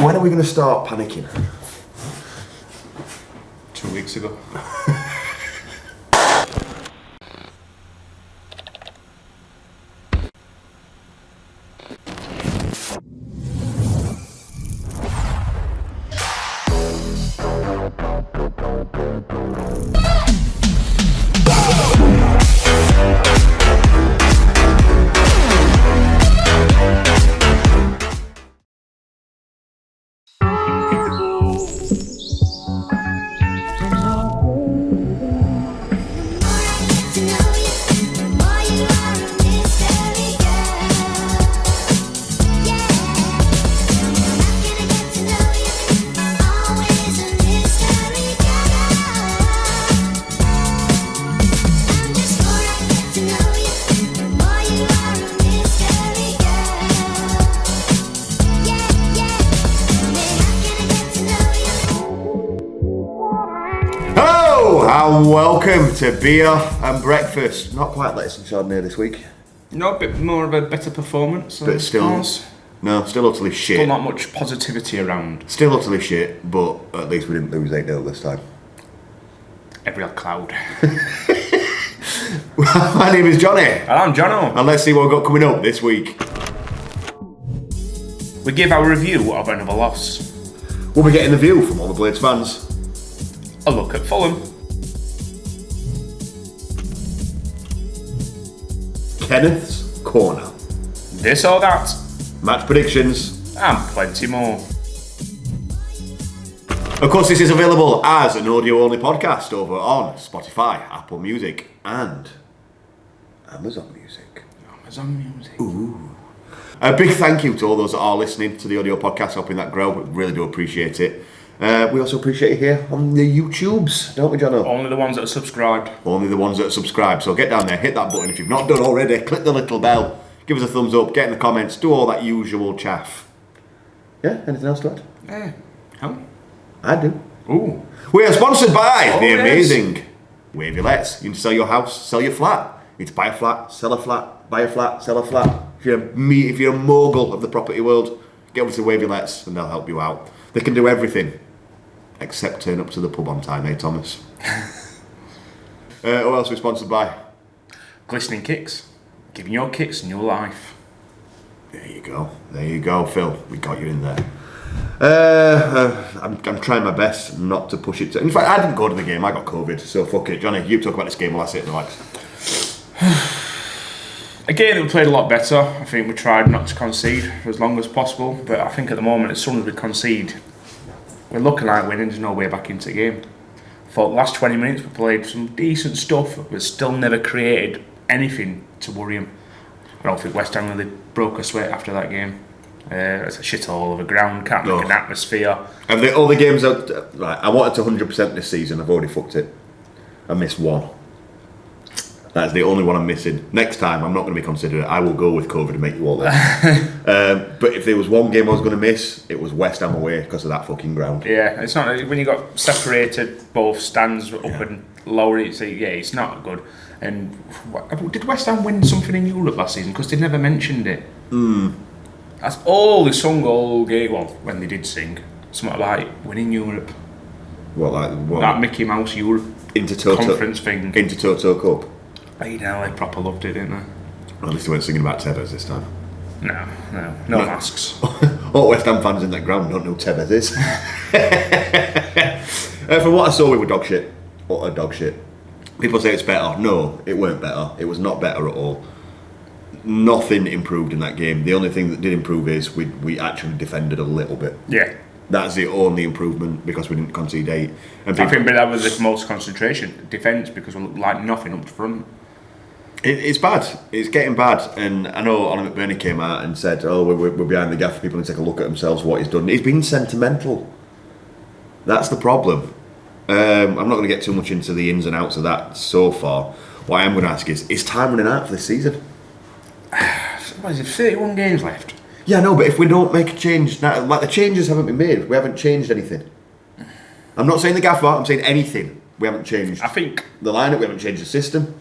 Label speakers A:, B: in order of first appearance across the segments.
A: When are we going to start panicking?
B: 2 weeks ago.
A: Welcome to Beer and Breakfast. Not quite lettuce and Chardonnay this week.
B: No, a bit more of a better performance.
A: But still, still utterly shit.
B: Still not much positivity around.
A: Still utterly shit, but at least we didn't lose 8-0 this time.
B: Every odd cloud.
A: My name is Johnny.
B: And I'm Jono.
A: And let's see what we've got coming up this week.
B: We give our review of another loss.
A: We'll be getting the view from all the Blades fans.
B: A look at Fulham.
A: Kenneth's Corner.
B: This or that.
A: Match predictions.
B: And plenty more.
A: Of course, this is available as an audio-only podcast over on Spotify, Apple Music, and Amazon Music.
B: Amazon Music.
A: Ooh. A big thank you to all those that are listening to the audio podcast, helping that grow. We really do appreciate it. We also appreciate you here on the YouTubes, don't we, Jono?
B: Only the ones that are subscribed.
A: Only the ones that are subscribed. So get down there, hit that button if you've not done already. Click the little bell. Give us a thumbs up. Get in the comments. Do all that usual chaff. Yeah, anything else to add?
B: Yeah. Huh?
A: I do.
B: Ooh.
A: We are sponsored by the amazing
B: yes.
A: Wavy Let's. You can sell your house, sell your flat. You need to buy a flat, sell a flat, buy a flat, sell a flat. If you're a mogul of the property world, get over to Wavy Let's and they'll help you out. They can do everything. Except turn up to the pub on time, eh, Thomas? Who else are we sponsored by?
B: Glistening Kicks. Giving your kicks a new life.
A: There you go, Phil. We got you in there. I'm trying my best not to push it. In fact, I didn't go to the game. I got COVID, so fuck it. Johnny, you talk about this game while I sit and relax.
B: Again, we played a lot better. I think we tried not to concede for as long as possible, but I think at the moment, as soon as we concede, we're looking like winning. There's no way back into the game. I thought the last 20 minutes we played some decent stuff, but still never created anything to worry him. I don't think West Ham really broke a sweat after that game. It's a shit all over ground, can't make an atmosphere.
A: And all the games out, right, I wanted to 100% this season. I've already fucked it. I missed one. That's the only one I'm missing. Next time, I'm not going to be considerate. I will go with COVID and make you all there. But if there was one game I was going to miss, it was West Ham away because of that fucking ground.
B: Yeah, it's not when you got separated, both stands up and lower. It's not good. And did West Ham win something in Europe last season? Because they never mentioned it. That's all they sung all game. Well, when they did sing, something about winning Europe.
A: What?
B: That Mickey Mouse Europe conference thing.
A: Into Toto Cup.
B: They proper loved it, didn't they?
A: Well, at least they weren't singing about Tevez this time.
B: No masks.
A: All West Ham fans in that ground don't know who Tevez is. From what I saw, we were dog shit. Utter dog shit. People say it's better. No, it weren't better. It was not better at all. Nothing improved in that game. The only thing that did improve is we actually defended a little bit.
B: Yeah.
A: That's the only improvement because we didn't concede 8. And
B: I think that was the most concentration. Defence, because we looked like nothing up front.
A: It's bad. It's getting bad. And I know Ollie McBurney came out and said, we're behind the gaff. People need to take a look at themselves, what he's done. He's been sentimental. That's the problem. I'm not going to get too much into the ins and outs of that so far. What I am going to ask is time running out for this season?
B: What is it, 31 games left?
A: Yeah, no, but if we don't make a change now, like the changes haven't been made, we haven't changed anything. I'm not saying the gaffer, I'm saying anything. We haven't changed.
B: I think
A: the lineup, we haven't changed the system.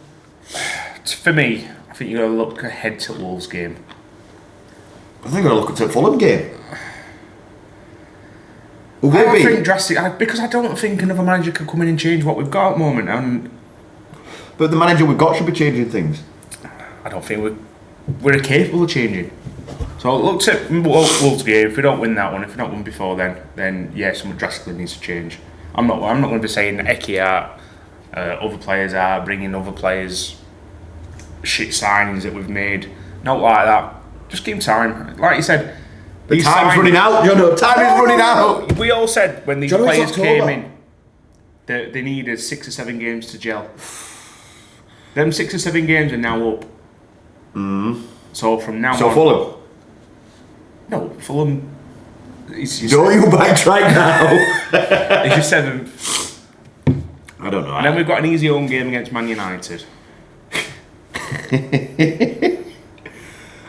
B: For me, I think you've got to look ahead to Wolves game.
A: I think I've got to look at the Fulham game. Will
B: I
A: be?
B: think drastic, because I don't think another manager can come in and change what we've got at the moment. And
A: But the manager we've got should be changing things.
B: I don't think we're capable of changing. So look at Wolves game. If we don't win that one, if we don't win before then yeah, something drastically needs to change. I'm not going to be saying Eki out, other players are bringing other players, shit signings that we've made. Not like that. Just give him time. Like you said,
A: The time's running out, John. Time is running out.
B: We all said when these
A: John, it's
B: players came
A: October.
B: in that they needed 6 or 7 games to gel. Them 6 or 7 games are now up. So from now on.
A: So Fulham.
B: No, Fulham.
A: Don't you backtrack now.
B: It's your 7th.
A: I don't know.
B: And then we've got an easy home game against Man United.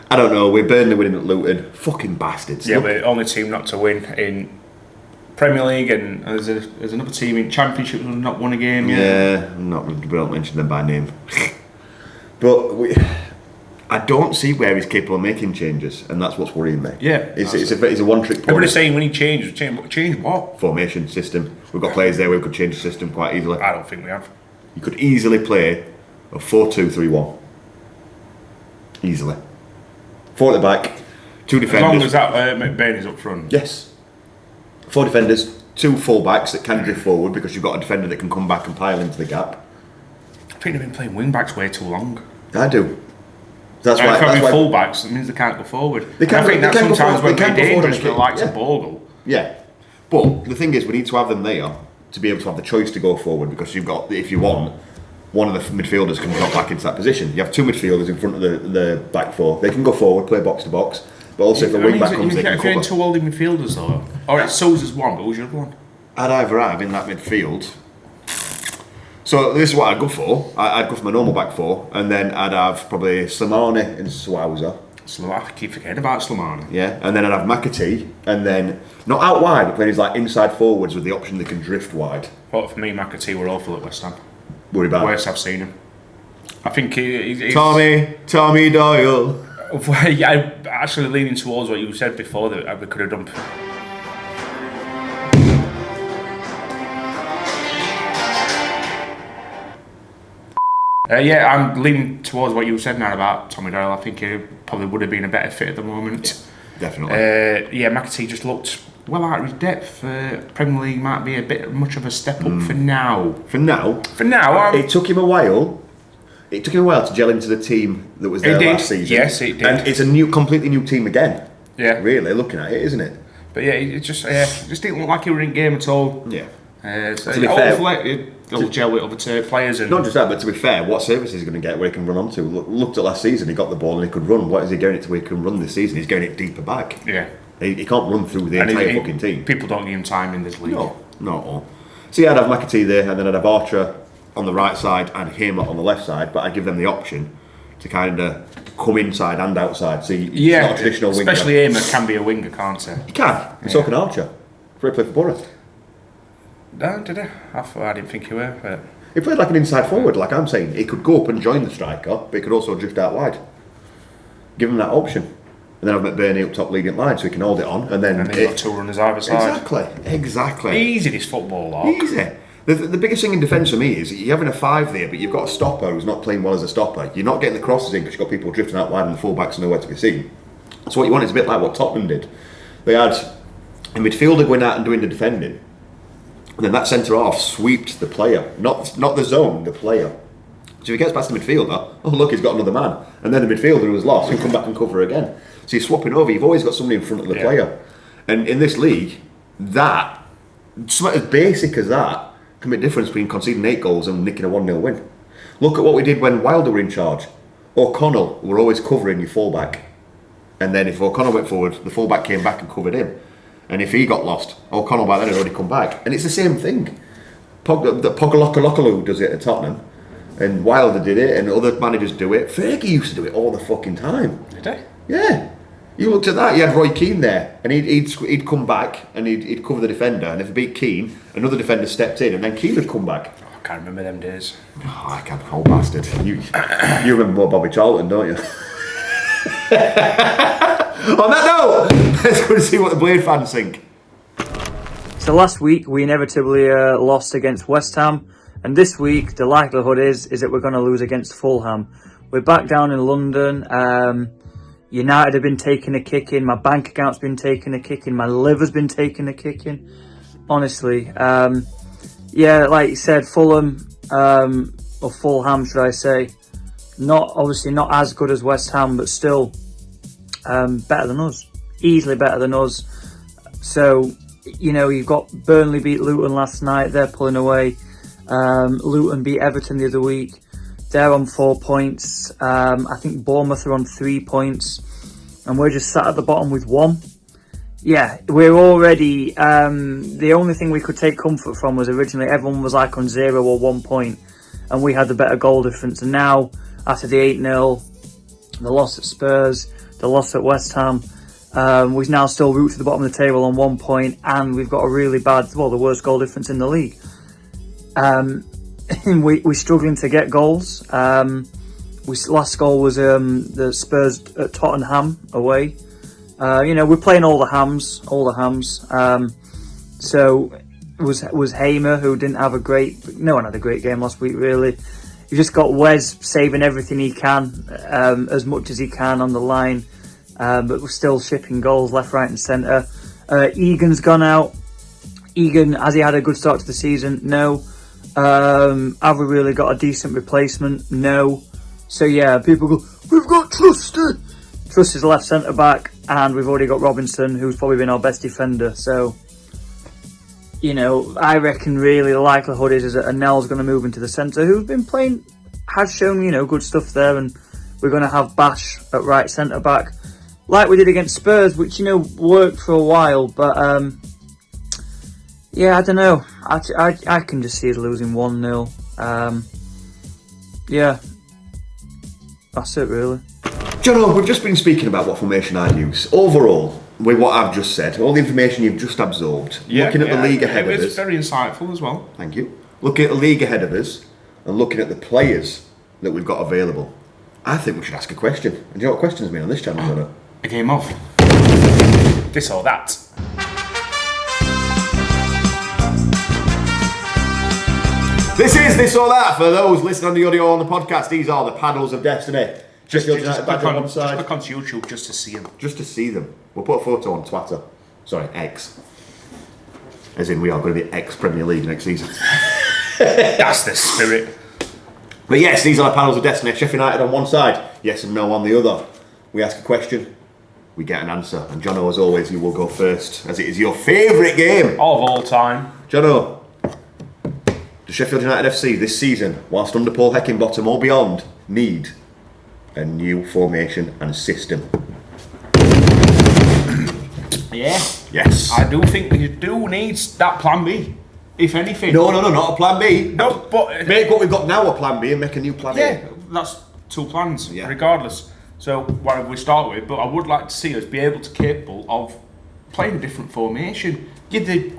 A: I don't know. We're Burnley winning at Luton. Fucking bastards.
B: Yeah, we're the only team not to win in Premier League, and there's another team in Championship who's not won a game yet.
A: Yeah, we don't mention them by name. But I don't see where he's capable of making changes, and that's what's worrying me.
B: Yeah,
A: it's a one-trick pony.
B: Everybody's saying we need change. Change what?
A: Formation, system. We've got players there where we could change the system quite easily.
B: I don't think we have.
A: You could easily play a 4-2-3-1. Easily. 4 at the back, 2 defenders.
B: As long as that McBain is up front.
A: Yes. 4 defenders, 2 full-backs that can drift forward because you've got a defender that can come back and pile into the gap.
B: I think they've been playing wing-backs way too long.
A: I do. That's
B: If
A: why.
B: they're full-backs, it means they can't go forward.
A: They can't
B: I think
A: go-
B: that
A: they can't go
B: sometimes
A: forward-
B: when
A: they
B: we're
A: can't go forward
B: dangerous
A: on
B: for
A: the
B: the likes
A: kick,
B: of Bogle.
A: Yeah. But the thing is, we need to have them there to be able to have the choice to go forward because you've got, if you want, one of the midfielders can drop back into that position. You have 2 midfielders in front of the back 4. They can go forward, play box to box, but also if the wing back comes, they can
B: If you're
A: cover.
B: in 2 holding midfielders though, or it's Sousa's one, but who's your other one?
A: I'd either have in that midfield. So this is what I'd go for. I'd go for my normal back 4, and then I'd have probably Slimani and Swauza.
B: I keep forgetting about Slimani.
A: Yeah, and then I'd have McAtee, and then not out wide, but playing his like inside forwards with the option they can drift wide.
B: But for me, McAtee were awful at West Ham.
A: Worry about
B: Worst I've seen him. I think he's
A: Tommy Doyle.
B: Yeah, I'm actually leaning towards what you said before that we could have done. Yeah, I'm leaning towards what you said now about Tommy Doyle. I think he probably would have been a better fit at the moment.
A: Definitely.
B: Yeah, McAtee just looked well out of his depth. Premier League might be a bit much of a step up for now.
A: For now,
B: it
A: it took him a while. It took him a while to gel into the team that was there last season.
B: Yes, it did.
A: And it's a completely new team again.
B: Yeah,
A: Really, looking at it, isn't it?
B: but yeah, it just didn't look like he was in game at all.
A: Yeah.
B: So
A: To be fair-
B: hopefully it'll gel with other players and
A: Not just that, but to be fair, what service is he going to get where he can run onto? Looked at last season, he got the ball and he could run. What is he going it to where he can run this season? He's going it deeper back.
B: yeah.
A: He can't run through the
B: And
A: entire fucking team.
B: People don't give him time in this league.
A: No, not at all. So yeah, I'd have McAtee there, and then I'd have Archer on the right side and him on the left side, but I'd give them the option to kind of come inside and outside. So he's not a traditional winger.
B: Especially him, can be a winger, can't he?
A: He can. And so can Archer. For he played for Borough.
B: No, did he? I didn't think he were. But
A: He played like an inside forward, like I'm saying. He could go up and join the striker, but he could also drift out wide. Give him that option. And then have McBurney up top leading line so he can hold it on. And then
B: you've got 2 runners either side.
A: Exactly.
B: Easy, this football, lock.
A: Easy. The biggest thing in defence for me is you're having a 5 there, but you've got a stopper who's not playing well as a stopper. You're not getting the crosses in because you've got people drifting out wide and the full-backs are nowhere to be seen. So what you want is a bit like what Tottenham did. They had a midfielder going out and doing the defending, and then that centre-half sweeped the player. Not the zone, the player. So if he gets past the midfielder, oh look, he's got another man. And then the midfielder who was lost, he'll come back and cover again. So you're swapping over, you've always got somebody in front of the player. And in this league, that, something as basic as that, can make a difference between conceding 8 goals and nicking a 1-0 win. Look at what we did when Wilder were in charge. O'Connell were always covering your fullback. And then if O'Connell went forward, the fullback came back and covered him. And if he got lost, O'Connell by then had already come back. And it's the same thing. Pogalocalocaloo does it at Tottenham. And Wilder did it, and other managers do it. Fergie used to do it all the fucking time.
B: Did he?
A: Yeah. You looked at that, you had Roy Keane there, and he'd come back and he'd cover the defender, and if he beat Keane, another defender stepped in, and then Keane would come back.
B: Oh, I can't remember them days.
A: Oh, I can't, old bastard. You remember more Bobby Charlton, don't you? On that note, let's go and see what the Blade fans think.
C: So last week we inevitably lost against West Ham, and this week the likelihood is that we're going to lose against Fulham. We're back down in London. United have been taking a kicking. My bank account's been taking a kicking. My liver's been taking a kicking. Honestly, yeah, like you said, Fulham or Fulham, should I say? Obviously not as good as West Ham, but still better than us. Easily better than us. So, you've got Burnley beat Luton last night. They're pulling away. Luton beat Everton the other week. They're on 4 points. I think Bournemouth are on 3 points. And we're just sat at the bottom with 1. Yeah, we're already... the only thing we could take comfort from was originally everyone was like on 0 or 1 point. And we had the better goal difference. And now, after the 8-0, the loss at Spurs, the loss at West Ham, we now still root to the bottom of the table on 1 point. And we've got a really bad... the worst goal difference in the league. We're struggling to get goals. Last goal was the Spurs at Tottenham away. We're playing all the hams. So it was Hamer who didn't have no one had a great game last week really. You just got Wes saving everything he can, as much as he can on the line, but we're still shipping goals left, right and centre. Egan's gone out. Egan, has he had a good start to the season? No. Have we really got a decent replacement? No. So yeah, people go, we've got Trusty. Trusty's left centre back, and we've already got Robinson, who's probably been our best defender. So, I reckon really the likelihood is that Anel's going to move into the centre, who's been playing, has shown, good stuff there, and we're going to have Bash at right centre back, like we did against Spurs, which, worked for a while, but yeah, I don't know. I can just see us losing 1-0. Yeah, that's it really.
A: John, we've just been speaking about what formation I use. Overall, with what I've just said, all the information you've just absorbed, looking at the league ahead of us.
B: It's very insightful as well.
A: Thank you. Looking at the league ahead of us and looking at the players that we've got available, I think we should ask a question. And do you know what question's been on this channel, John?
B: A game of this or that.
A: This is This or That. For those listening on the audio or on the podcast, these are the paddles of destiny. Sheffield United back on one side.
B: Just click onto YouTube just to see them.
A: Just to see them. We'll put a photo on Twitter. Sorry, X. As in, we are going to be ex-Premier League next season.
B: That's the spirit.
A: But yes, these are the paddles of destiny. Sheffield United on one side, yes and no on the other. We ask a question, we get an answer. And Jono, as always, you will go first, as it is your favourite game
B: of all time.
A: Jono, does Sheffield United FC this season, whilst under Paul Heckingbottom or beyond, need a new formation and system?
B: Yeah.
A: Yes.
B: I do think we do need that plan B, if anything.
A: No, not a plan B.
B: No, but
A: make what we've got now a plan B and make a new plan A.
B: Yeah, that's 2 plans, regardless. So whatever we start with, but I would like to see us be able to capable of playing a different formation. Give the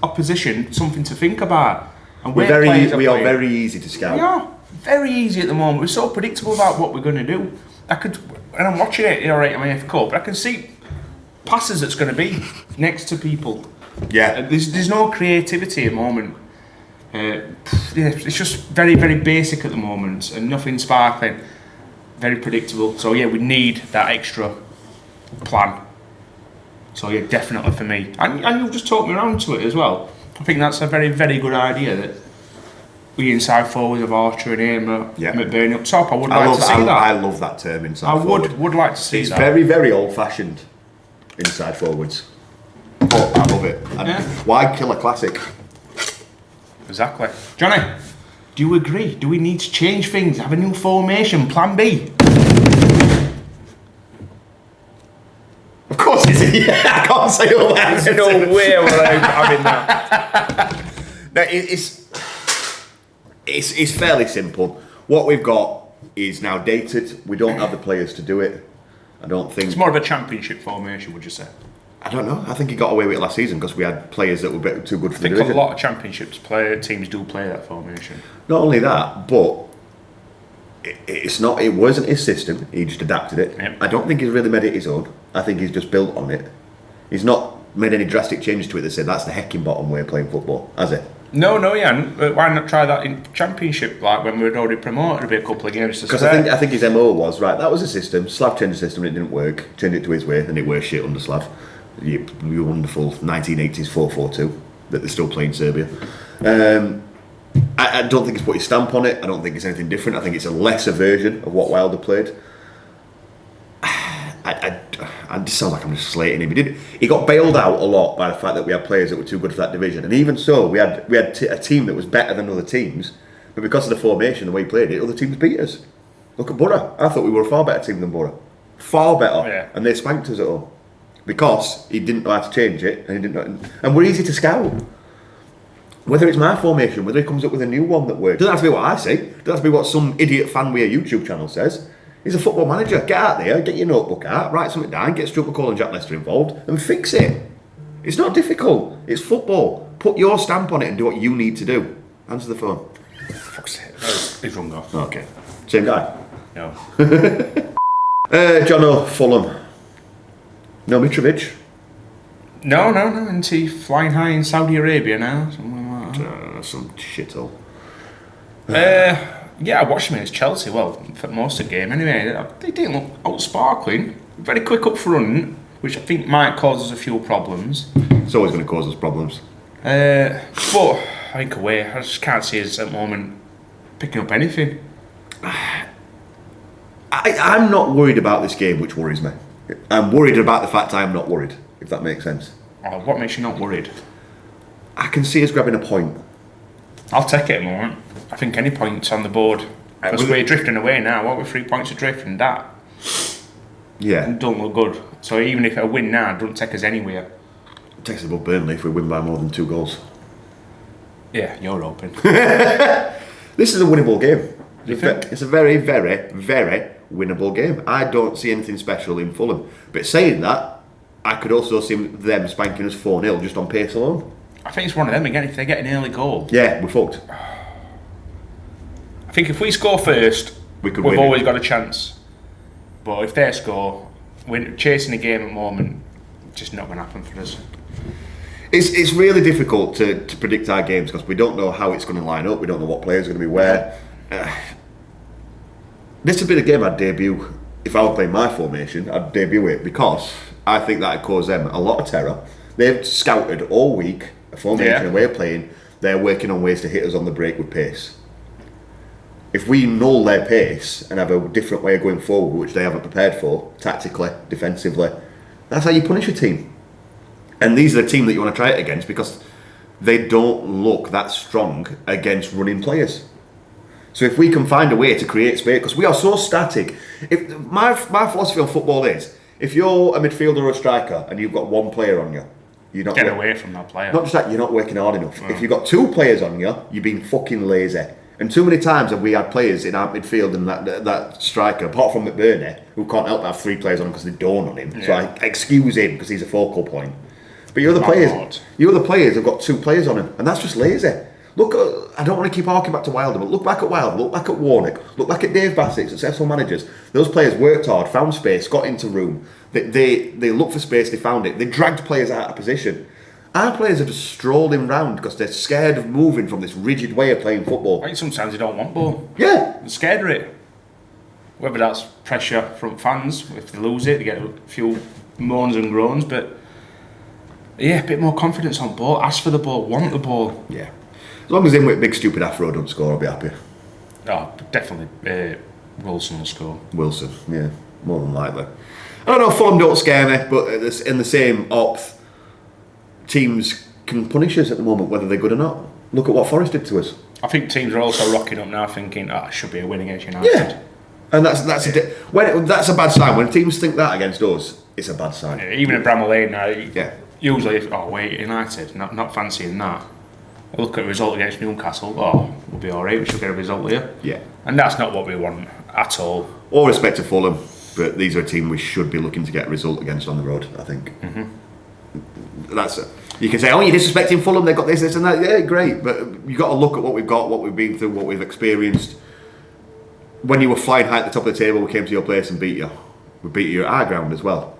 B: opposition something to think about. And we are
A: very easy to scout.
B: We are very easy at the moment. We're so predictable about what we're going to do. And I'm watching it, alright, I'm AF Cup, but I can see passes that's going to be next to people.
A: Yeah.
B: There's no creativity at the moment. It's just very, very basic at the moment and nothing sparkling. Very predictable. So yeah, we need that extra plan. So yeah, definitely for me. And you've just talked me around to it as well. I think that's a very, very good idea that we inside forwards of Archer and Amer, McBurney up top. I would like to see that.
A: I love that term, inside forward.
B: I would like to see that.
A: It's very, very old-fashioned, inside forwards. But I love it. Why kill a classic?
B: Exactly. Johnny, do you agree? Do we need to change things? Have a new formation, plan B?
A: Of course it's I can't say all that.
B: There's no way we're having that.
A: No, it's fairly simple. What we've got is now dated. We don't have the players to do it. I don't think...
B: It's more of a championship formation, would you say?
A: I don't know. I think he got away with it last season because we had players that were too good for the division.
B: I think a lot of championships teams do play that formation.
A: Not only that, but it wasn't his system. He just adapted it.
B: Yep.
A: I don't think he's really made it his own. I think he's just built on it. He's not made any drastic changes to it that said that's the hecking bottom way of playing football, has it?
B: No, he hadn't. But why not try that in Championship, like when we were already promoted, a bit a couple of games to
A: Because I think his MO was, right, that was a system, Slav changed the system and it didn't work, changed it to his way, and it worked shit under Slav. Your wonderful 1980s 4-4-2 that they're still playing Serbia. I don't think it's put his stamp on it, I don't think it's anything different, I think it's a lesser version of what Wilder played. It just sounds like I'm just slating him. He got bailed out a lot by the fact that we had players that were too good for that division, and even so, we had a team that was better than other teams, but because of the formation, the way he played it, other teams beat us. Look at Borough. I thought we were a far better team than Borough, far better,
B: yeah.
A: And they spanked us at home because he didn't know how to change it, and he didn't know, and we're easy to scout. Whether it's my formation, whether he comes up with a new one that works, doesn't have to be what I say. Doesn't have to be what some idiot fan with a YouTube channel says. He's a football manager. Get out there, get your notebook out, write something down, get Stuart McCall and Jack Lester involved, and fix it. It's not difficult. It's football. Put your stamp on it and do what you need to do. Answer the phone.
B: Fuck's sake. He's rung off.
A: Okay. Same guy.
B: No.
A: John O, Fulham. No Mitrovic.
B: No. Isn't he flying high in Saudi Arabia now? Something like that.
A: Some shithole.
B: Yeah, I watched him against Chelsea, well, for most of the game anyway. They didn't look out sparkling. Very quick up front, which I think might cause us a few problems.
A: It's always going to cause us problems.
B: But I think away, I just can't see us at the moment picking up anything.
A: I'm not worried about this game, which worries me. I'm worried about the fact I'm not worried, if that makes sense.
B: Oh, what makes you not worried?
A: I can see us grabbing a point.
B: I'll take it at the moment. I think any points on the board. Because we're drifting away now. What, we're 3 points adrift, and that don't look good. So even if a win now doesn't take us anywhere.
A: It takes us above Burnley if we win by more than 2 goals.
B: Yeah, you're hoping.
A: This is a winnable game.
B: You think?
A: It's a very, very, very winnable game. I don't see anything special in Fulham. But saying that, I could also see them spanking us 4-0 just on pace alone.
B: I think it's one of them again. If they get an early goal,
A: yeah, we're fucked.
B: I think if we score first, we've always got a chance. But if they score, we're chasing the game at the moment. Just not going to happen for us.
A: It's really difficult to predict our games because we don't know how it's going to line up. We don't know what players are going to be where. This would be the game I'd debut. If I were playing my formation, I'd debut it because I think that would cause them a lot of terror. They've scouted all week a formation, a way of playing. They're working on ways to hit us on the break with pace. If we null their pace and have a different way of going forward, which they haven't prepared for, tactically, defensively, that's how you punish a team. And these are the team that you want to try it against because they don't look that strong against running players. So if we can find a way to create space, because we are so static. If my philosophy on football is, if you're a midfielder or a striker and you've got one player on you, you're not
B: get away from that player.
A: Not just that, you're not working hard enough. If you've got 2 players on you, you're being fucking lazy. And too many times have we had players in our midfield and that striker, apart from McBurney, who can't help but have 3 players on him because they dawn on him. Yeah. So I excuse him because he's a focal point. But your other players have got 2 players on him, and that's just lazy. Look, I don't want to keep harking back to Wilder, but look back at Wilder, look back at Warnock, look back at Dave Bassett, successful managers. Those players worked hard, found space, got into room. They looked for space, they found it. They dragged players out of position. Our players are just strolling round because they're scared of moving from this rigid way of playing football.
B: I think sometimes they don't want ball.
A: Yeah.
B: They're scared of it. Whether that's pressure from fans, if they lose it, they get a few moans and groans, but yeah, a bit more confidence on ball, ask for the ball, want the ball.
A: Yeah. As long as him with big stupid afro don't score, I'll be happy.
B: Oh, definitely Wilson will score.
A: Wilson, yeah, more than likely. I don't know, Fulham don't scare me, but in the same opth, teams can punish us at the moment, whether they're good or not. Look at what Forest did to us.
B: I think teams are also rocking up now thinking, it should be a win against United.
A: Yeah, and that's a bad sign. When teams think that against us, it's a bad sign.
B: Yeah, even at Bramall Lane now, usually, United, not fancying that. I look at a result against Newcastle, we'll be alright, we should get a result here.
A: Yeah.
B: And that's not what we want at all.
A: All respect to Fulham, but these are a team we should be looking to get a result against on the road, I think. You can say, you're disrespecting Fulham, they've got this and that. Yeah, great, but you've got to look at what we've got, what we've been through, what we've experienced. When you were flying high at the top of the table, we came to your place and beat you. We beat you at our ground as well.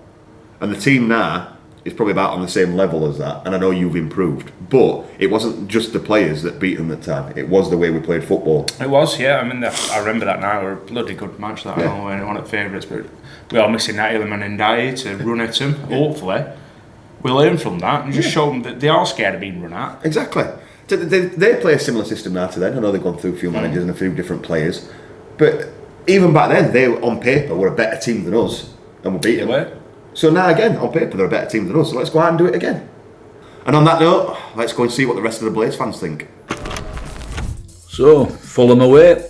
A: And the team now is probably about on the same level as that, and I know you've improved, but it wasn't just the players that beat them at the time. It was the way we played football.
B: It was, yeah. I mean, I remember that now. It was a bloody good match. That I know one of the favourites, but we are missing that element in Dye to run at them. Hopefully, we learn from that and just show them that they are scared of being run at.
A: Exactly. They play a similar system now to then. I know they've gone through a few managers and a few different players, but even back then, they on paper were a better team than us, and we beat them. So now again, on paper, they're a better team than us. So let's go out and do it again. And on that note, let's go and see what the rest of the Blades fans think.
D: So, Fulham away.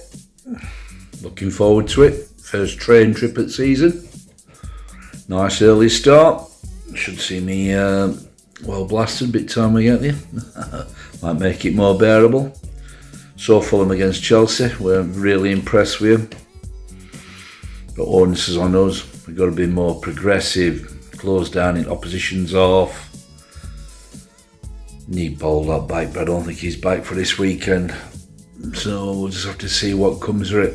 D: Looking forward to it. First train trip at season. Nice early start. Should see me well blasted bit time we get there. Might make it more bearable. So Fulham against Chelsea. We're really impressed with them. The onus is on us. We've got to be more progressive. Close down in opposition's off. Need Baldock back, but I don't think he's back for this weekend. So we'll just have to see what comes of it.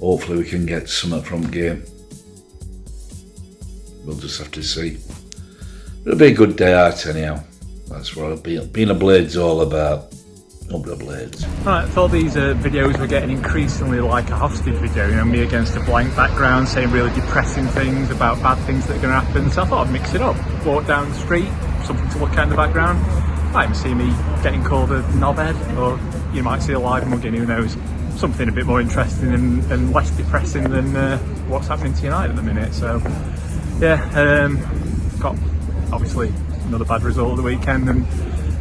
D: Hopefully we can get something from the game. We'll just have to see. It'll be a good day out anyhow. That's what being a Blade's all about. Up the Blades.
C: Right, I thought these videos were getting increasingly like a hostage video, you know, me against a blank background saying really depressing things about bad things that are going to happen, so I thought I'd mix it up. Walk down the street, something to look at in the background. You might even see me getting called a knobhead, or you might see a live mugging, who knows. Something a bit more interesting and less depressing than what's happening to United at the minute. So, yeah, got obviously another bad result of the weekend and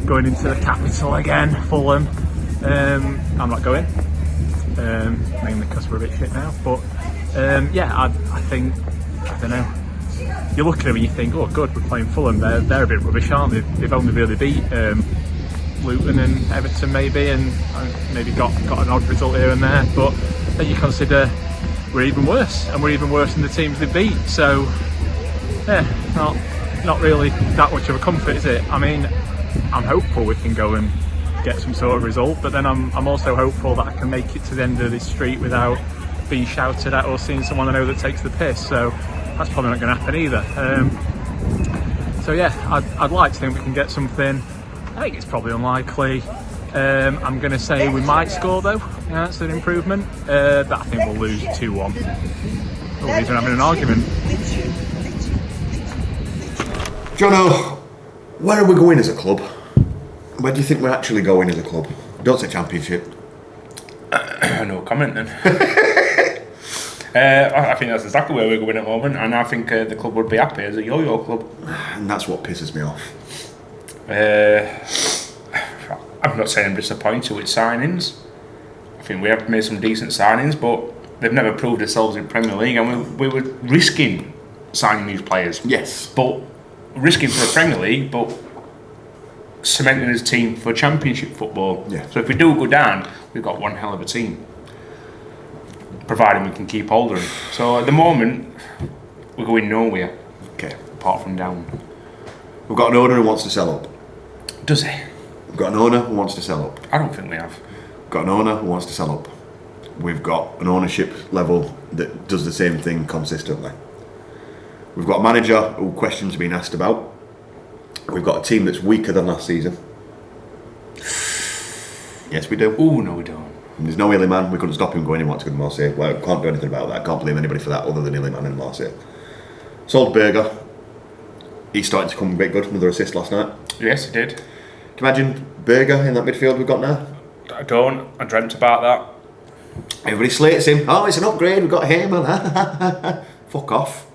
C: going into the capital again, Fulham. I'm not going, mainly because we're a bit shit now. But yeah, I think, I don't know. You look at them and you think, oh, good, we're playing Fulham. They're a bit rubbish, aren't they? They've only really beat Luton and Everton maybe, and maybe got an odd result here and there. But then you consider we're even worse, and we're even worse than the teams they beat. So yeah, not really that much of a comfort, is it? I mean, I'm hopeful we can go and get some sort of result, but then I'm also hopeful that I can make it to the end of this street without being shouted at or seeing someone I know that takes the piss. So that's probably not going to happen either. So yeah, I'd like to think we can get something. I think it's probably unlikely. I'm going to say we might score though. Yeah, that's an improvement. But I think we'll lose 2-1. Oh, these are having an argument.
A: Jono, where are we going as a club? Where do you think we're actually going as a club? Don't say Championship.
B: No comment then. I think that's exactly where we're going at the moment, and I think the club would be happy as a yo-yo club.
A: And that's what pisses me off.
B: I'm not saying I'm disappointed with signings. I think we have made some decent signings, but they've never proved themselves in Premier League, and we were risking signing these players.
A: Yes.
B: But risking for the Premier League, but cementing his team for Championship football.
A: Yeah.
B: So if we do go down, we've got one hell of a team, providing we can keep hold of them. So at the moment, we're going nowhere.
A: Okay.
B: Apart from down.
A: We've got an owner who wants to sell up.
B: Does he?
A: We've got an owner who wants to sell up.
B: I don't think we have.
A: We've got an owner who wants to sell up. We've got an ownership level that does the same thing consistently. We've got a manager who questions are being asked about. We've got a team that's weaker than last season. Yes, we do.
B: Oh, no, we don't.
A: And there's no Illyman. We couldn't stop him going. He wanted to go to Marseille. Well, I can't do anything about that. I can't blame anybody for that other than Illyman and Marseille. Sold Berger. He's starting to come a bit good. Another assist last night.
B: Yes, he did.
A: Can you imagine Berger in that midfield we've got now?
B: I don't. I dreamt about that.
A: Everybody slates him. Oh, it's an upgrade. We've got Heyman. Fuck off.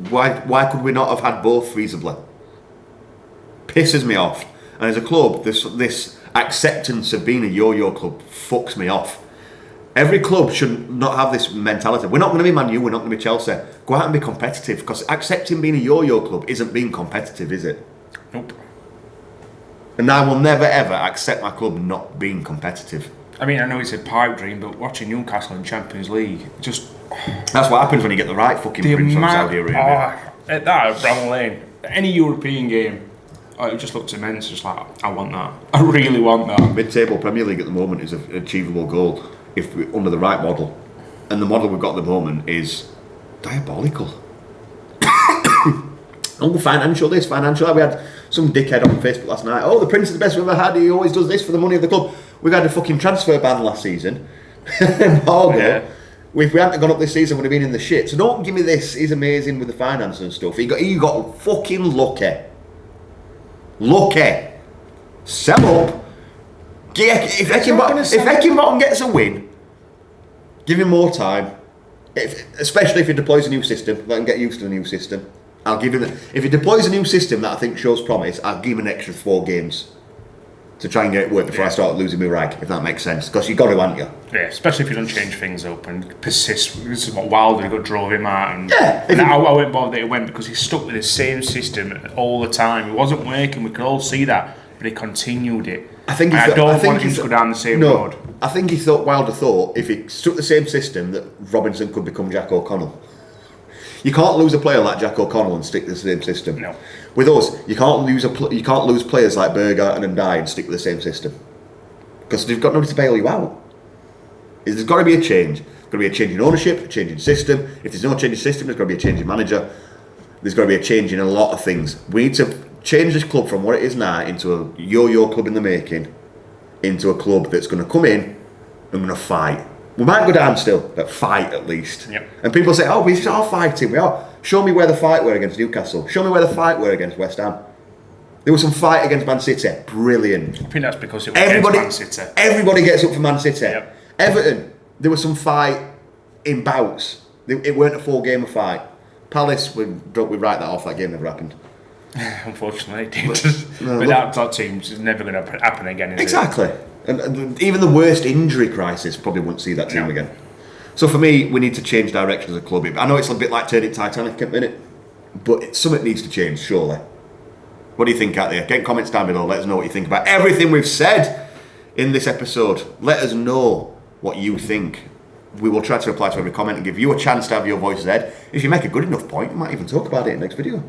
A: Why could we not have had both feasibly? Pisses me off. And as a club, this acceptance of being a yo-yo club fucks me off. Every club should not have this mentality. We're not going to be Man U, we're not going to be Chelsea. Go out and be competitive, because accepting being a yo-yo club isn't being competitive, is it?
B: Nope.
A: And I will never ever accept my club not being competitive.
B: I mean, I know it's a pipe dream, but watching Newcastle in Champions League, just...
A: That's what happens when you get the right fucking prince from Saudi Arabia.
B: At that, at Bramall Lane, any European game, it just looks immense. Just like, I want that. I really want that.
A: Mid-table Premier League at the moment is an achievable goal if we're under the right model. And the model we've got at the moment is Diabolical. Oh, financial this, financial that. We had some dickhead on Facebook last night. Oh, the Prince is the best we've ever had. He always does this for the money of the club. We had a fucking transfer ban last season. Margo, if we hadn't gone up this season, would have been in the shit. So don't give me this. He's amazing with the finance and stuff. He got fucking lucky. Lucky. Sell up. If Heckingbottom gets a win, give him more time. Especially if he deploys a new system, let him get used to the new system. I'll give him. If he deploys a new system that I think shows promise, I'll give him an extra 4 games to try and get it work before I start losing my rag. If that makes sense, because you got to, haven't you?
B: Yeah, especially if you don't change things up and persist. This is what Wilder got drove him out, and I won't bother that he went because he stuck with the same system all the time. It wasn't working. We could all see that, but he continued it. I don't want him to go down the same road.
A: I think Wilder thought if he stuck the same system that Robinson could become Jack O'Connell. You can't lose a player like Jack O'Connell and stick to the same system.
B: No.
A: With us, you can't lose players like Berger and Ndai and stick with the same system because they've got nobody to bail you out. There's got to be a change. There's got to be a change in ownership, a change in system. If there's no change in system, there's got to be a change in manager. There's got to be a change in a lot of things. We need to change this club from what it is now into a yo-yo club in the making, into a club that's going to come in and going to fight. We might go down still, but fight at least.
B: Yep.
A: And people say, oh, we are fighting. We are. Show me where the fight were against Newcastle. Show me where the fight were against West Ham. There was some fight against Man City. Brilliant.
B: I think that's because it was against Man City.
A: Everybody gets up for Man City.
B: Yep.
A: Everton, there was some fight in bouts. It weren't a 4-game fight. Palace, we write that off. That game never happened.
B: Unfortunately, it did. Without top teams, it's never going to happen again.
A: Exactly. And even the worst injury crisis probably won't see that team again. So for me, we need to change direction as a club. I know it's a bit like turning Titanic at a minute, but something needs to change, surely. What do you think out there? Get comments down below. Let us know what you think about everything we've said in this episode. Let us know what you think. We will try to reply to every comment and give you a chance to have your voices heard. If you make a good enough point, we might even talk about it in the next video.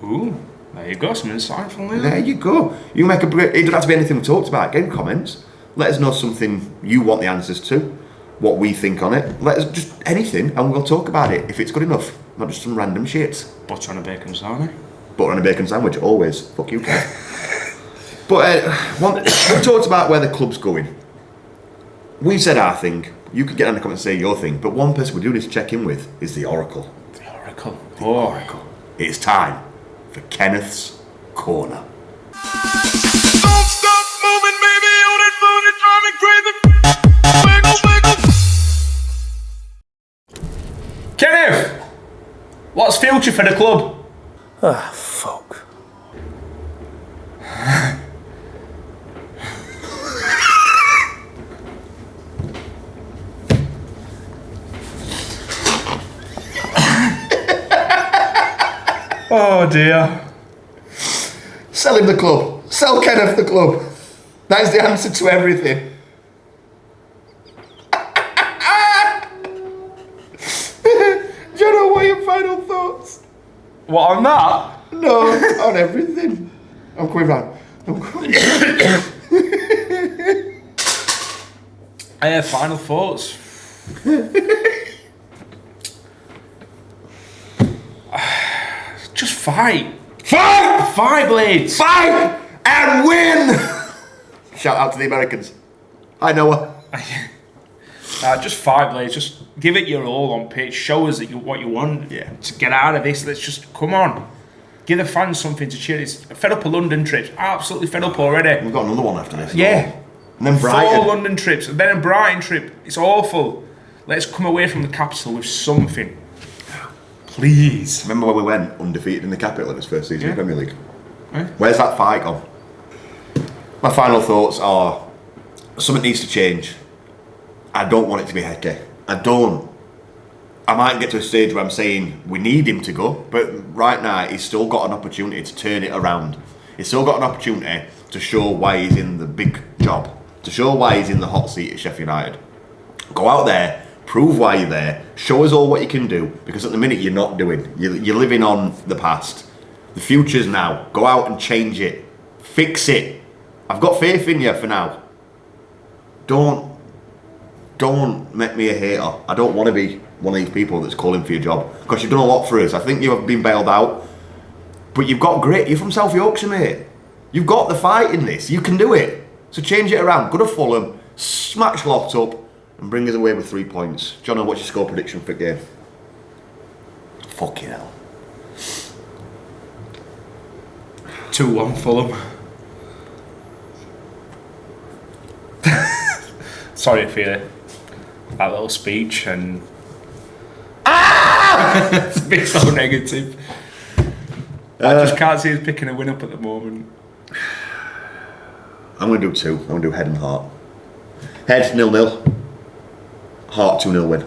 B: Ooh, there you go. Some insightful news.
A: There you go. You make it doesn't have to be anything we talked about. Get in comments. Let us know something you want the answers to, what we think on it. Let us just anything, and we'll talk about it if it's good enough. Not just some random shit.
B: Butter on a bacon sandwich.
A: Butter on a bacon sandwich, always. Fuck you, Kev. But we talked about where the club's going. We said our thing. You could get in the comments and say your thing. But one person we do need to check in with is the Oracle.
B: The Oracle.
A: The Oracle. It's time for Kenneth's Corner.
E: Don't stop moving, baby, on it, drive me crazy.
B: Kenneth, what's future for the club?
C: Ah, fuck.
B: Oh dear.
A: Sell him the club. Sell Kenneth the club. That is the answer to everything. Jono, what are your final thoughts?
B: What on that?
A: No, on everything. I'm coming round.
B: Final thoughts. Just fight.
A: Fight!
B: Fight, Blades.
A: Fight! And win! Shout out to the Americans. Hi, Noah.
B: Just fight, Blades. Just give it your all on pitch. Show us that what you want to get out of this. Let's just, come on. Give the fans something to cheer. It's fed up of London trips. Absolutely fed up already.
A: We've got another one after this.
B: Yeah.
A: And then Brighton.
B: 4 London trips. And then a Brighton trip. It's awful. Let's come away from the capital with something. Please.
A: Remember when we went undefeated in the capital in his first season in the Premier League?
B: Yeah.
A: Where's that fight gone? My final thoughts are something needs to change. I don't want it to be Heke. I don't. I might get to a stage where I'm saying we need him to go, but right now he's still got an opportunity to turn it around. He's still got an opportunity to show why he's in the big job, to show why he's in the hot seat at Sheffield United. Go out there, prove why you're there, show us all what you can do, because at the minute you're not doing. You're living on the past. The future's now. Go out and change it. Fix it. I've got faith in you for now. Don't don't make me a hater. I don't want to be one of these people that's calling for your job, because you've done a lot for us. I think you have been bailed out, but you've got grit. You're from South Yorkshire, mate. You've got the fight in this. You can do it. So change it around. Go to Fulham, smash Lot up, and bring us away with 3 points. Jono, what's your score prediction for the game? Fucking hell.
B: 2-1 Fulham. Sorry for that little speech and it's a bit so negative. I just can't see us picking a win up at the moment.
A: I'm going to do 2. I'm going to do head and heart. Head 0-0. Heart 2-0 win.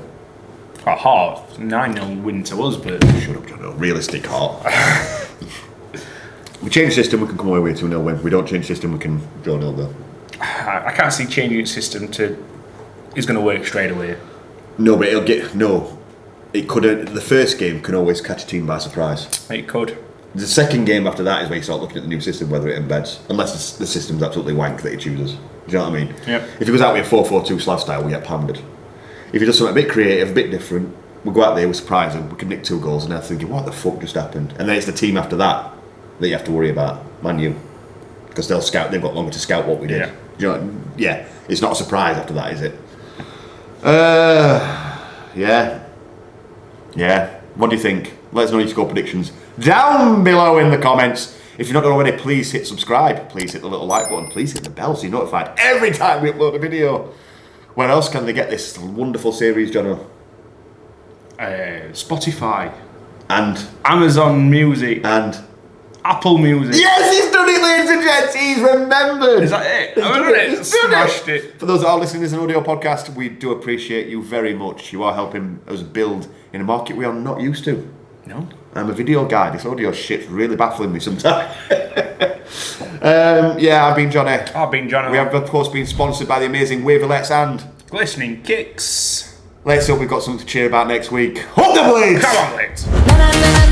B: At heart, 9-0 win to us, but
A: Shut up, Jono. Realistic heart. We change system, we can come away with a 2-0 win. We don't change system, we can draw 0-0.
B: I can't see changing its system to is going to work straight away.
A: No, but it could. The first game can always catch a team by surprise.
B: It could.
A: The second game after that is where you start looking at the new system, whether it embeds, unless the system's absolutely wank that he chooses. Do you know what I mean?
B: Yeah.
A: If he goes out with a 4-4-2 Slav style, we get pandered. If he does something a bit creative, a bit different, we go out there, we surprise them, we can nick 2 goals, and they're thinking, what the fuck just happened? And then it's the team after that you have to worry about, Man U, because they'll scout. They've got longer to scout what we did.
B: Yeah.
A: Do you know? Yeah. It's not a surprise after that, is it? Yeah. What do you think? Let us know your score predictions down below in the comments. If you're not already, please hit subscribe. Please hit the little like button. Please hit the bell so you're notified every time we upload a video. Where else can they get this wonderful series, Jono?
B: Spotify.
A: And
B: Amazon Music.
A: And
B: Apple Music.
A: yes, he's done it, ladies and gents. He's remembered.
B: Is that it?
A: He's
B: I've
A: done
B: done
A: it.
B: it.
A: He's done
B: Smashed
A: it.
B: it.
A: For those that are listening to this audio podcast, we do appreciate you very much. You are helping us build in a market we are not used to.
B: No.
A: I'm a video guy. This audio shit's really baffling me sometimes. I've been Johnny.
B: I've been John.
A: We have, of course, been sponsored by the amazing Waverlets and
B: Glistening Kicks.
A: let's hope we've got something to cheer about next week. Hold the blades!
B: Come on, Blitz.
F: Na na na